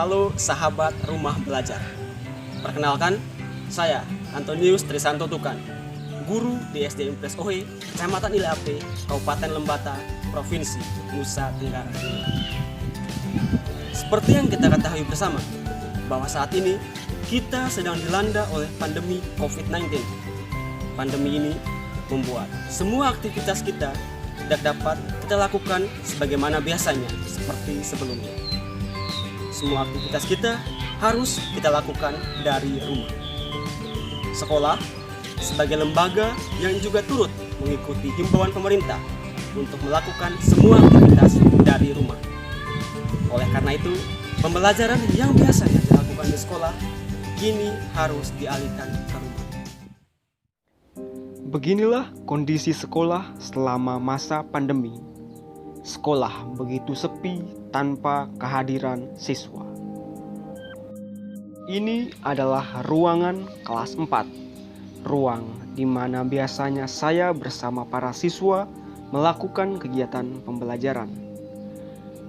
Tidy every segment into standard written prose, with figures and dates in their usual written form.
Halo sahabat rumah belajar. Perkenalkan, saya Antonius Trisanto Tukan, guru di SD Impres Ohe, Kecamatan Ilape, Kabupaten Lembata, Provinsi Nusa Tenggara Timur. Seperti yang kita ketahui bersama, bahwa saat ini kita sedang dilanda oleh pandemi COVID-19. Pandemi ini membuat semua aktivitas kita tidak dapat kita lakukan sebagaimana biasanya seperti sebelumnya. Semua aktivitas kita harus kita lakukan dari rumah. Sekolah sebagai lembaga yang juga turut mengikuti himbauan pemerintah untuk melakukan semua aktivitas dari rumah. Oleh karena itu, pembelajaran yang biasanya dilakukan di sekolah kini harus dialihkan ke rumah. Beginilah kondisi sekolah selama masa pandemi. Sekolah begitu sepi tanpa kehadiran siswa. Ini adalah ruangan kelas 4, ruang di mana biasanya saya bersama para siswa melakukan kegiatan pembelajaran.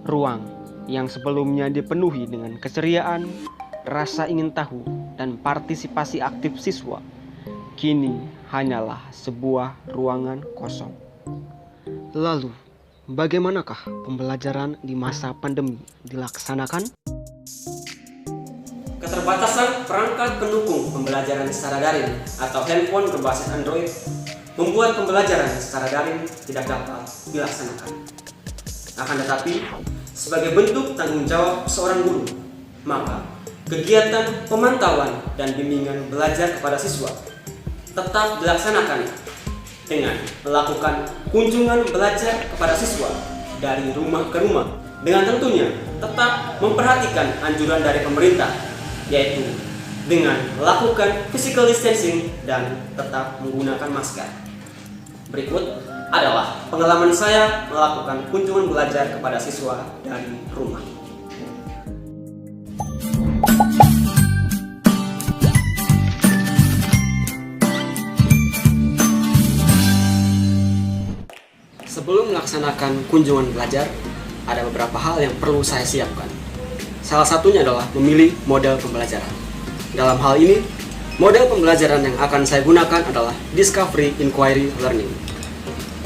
Ruang yang sebelumnya dipenuhi dengan keceriaan, rasa ingin tahu, dan partisipasi aktif siswa, kini hanyalah sebuah ruangan kosong. Lalu, bagaimanakah pembelajaran di masa pandemi dilaksanakan? Keterbatasan perangkat pendukung pembelajaran secara daring atau handphone berbasis Android membuat pembelajaran secara daring tidak dapat dilaksanakan. Akan tetapi, sebagai bentuk tanggung jawab seorang guru, maka kegiatan pemantauan dan bimbingan belajar kepada siswa tetap dilaksanakan dengan melakukan kunjungan belajar kepada siswa dari rumah ke rumah, dengan tentunya tetap memperhatikan anjuran dari pemerintah, yaitu dengan melakukan physical distancing dan tetap menggunakan masker. Berikut adalah pengalaman saya melakukan kunjungan belajar kepada siswa dari rumah. Sebelum melaksanakan kunjungan belajar, ada beberapa hal yang perlu saya siapkan. Salah satunya adalah memilih model pembelajaran. Dalam hal ini, model pembelajaran yang akan saya gunakan adalah Discovery Inquiry Learning.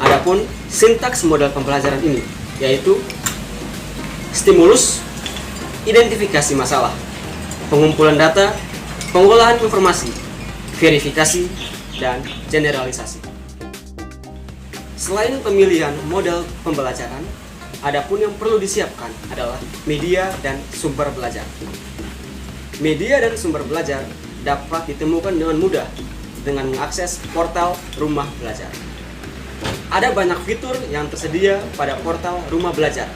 Adapun sintaks model pembelajaran ini yaitu stimulus, identifikasi masalah, pengumpulan data, pengolahan informasi, verifikasi, dan generalisasi. Selain pemilihan model pembelajaran, adapun yang perlu disiapkan adalah media dan sumber belajar. Media dan sumber belajar dapat ditemukan dengan mudah dengan mengakses portal Rumah Belajar. Ada banyak fitur yang tersedia pada portal Rumah Belajar,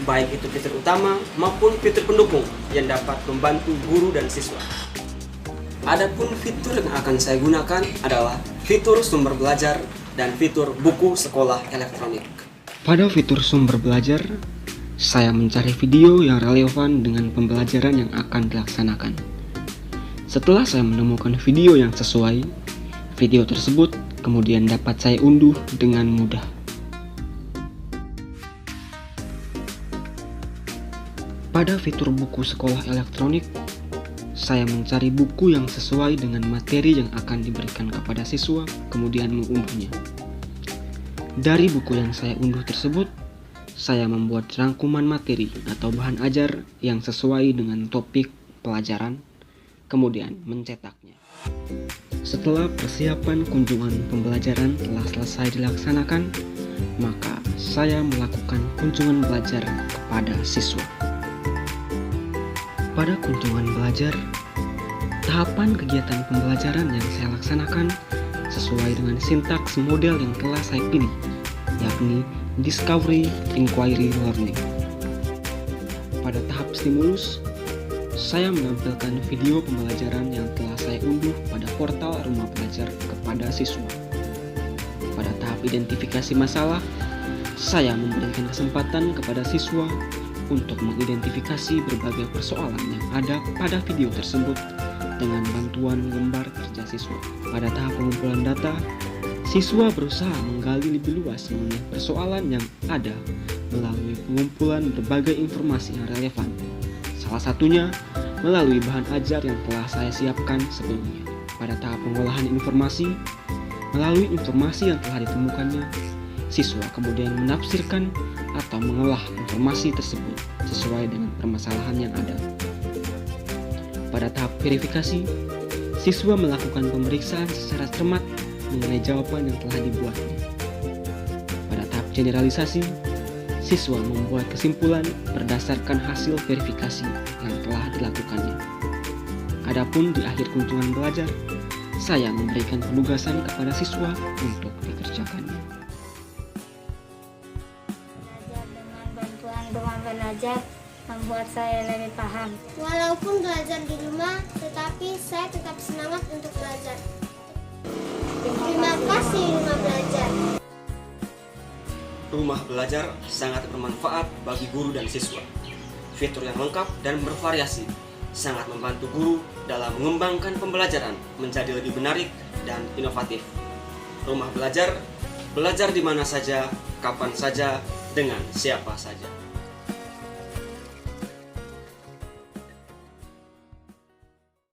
baik itu fitur utama maupun fitur pendukung yang dapat membantu guru dan siswa. Adapun fitur yang akan saya gunakan adalah fitur sumber belajar dan fitur buku sekolah elektronik. Pada fitur sumber belajar, saya mencari video yang relevan dengan pembelajaran yang akan dilaksanakan. Setelah saya menemukan video yang sesuai, video tersebut kemudian dapat saya unduh dengan mudah. Pada fitur buku sekolah elektronik, saya mencari buku yang sesuai dengan materi yang akan diberikan kepada siswa, kemudian mengunduhnya. Dari buku yang saya unduh tersebut, saya membuat rangkuman materi atau bahan ajar yang sesuai dengan topik pelajaran, kemudian mencetaknya. Setelah persiapan kunjungan pembelajaran telah selesai dilaksanakan, maka saya melakukan kunjungan belajar kepada siswa. Pada kunjungan belajar, tahapan kegiatan pembelajaran yang saya laksanakan sesuai dengan sintaks model yang telah saya pilih, yakni Discovery Inquiry Learning. Pada tahap stimulus, saya menampilkan video pembelajaran yang telah saya unduh pada portal Rumah Belajar kepada siswa. Pada tahap identifikasi masalah, saya memberikan kesempatan kepada siswa untuk mengidentifikasi berbagai persoalan yang ada pada video tersebut dengan bantuan lembar kerja siswa. Pada tahap pengumpulan data, siswa berusaha menggali lebih luas mengenai persoalan yang ada melalui pengumpulan berbagai informasi yang relevan, Salah satunya melalui bahan ajar yang telah saya siapkan sebelumnya. Pada tahap pengolahan informasi, melalui informasi yang telah ditemukannya, siswa kemudian menafsirkan atau mengolah informasi tersebut sesuai dengan permasalahan yang ada. Pada tahap verifikasi, siswa melakukan pemeriksaan secara cermat mengenai jawaban yang telah dibuatnya. Pada tahap generalisasi, siswa membuat kesimpulan berdasarkan hasil verifikasi yang telah dilakukannya. Adapun di akhir kunjungan belajar, saya memberikan penugasan kepada siswa untuk dikerjakannya. Belajar dengan bantuan rumah belajar membuat saya lebih paham. Walaupun belajar di rumah, tetapi saya tetap semangat untuk belajar. Terima kasih Rumah Belajar. Rumah belajar sangat bermanfaat bagi guru dan siswa. Fitur yang lengkap dan bervariasi sangat membantu guru dalam mengembangkan pembelajaran menjadi lebih menarik dan inovatif. Rumah belajar, belajar di mana saja, kapan saja, dengan siapa saja.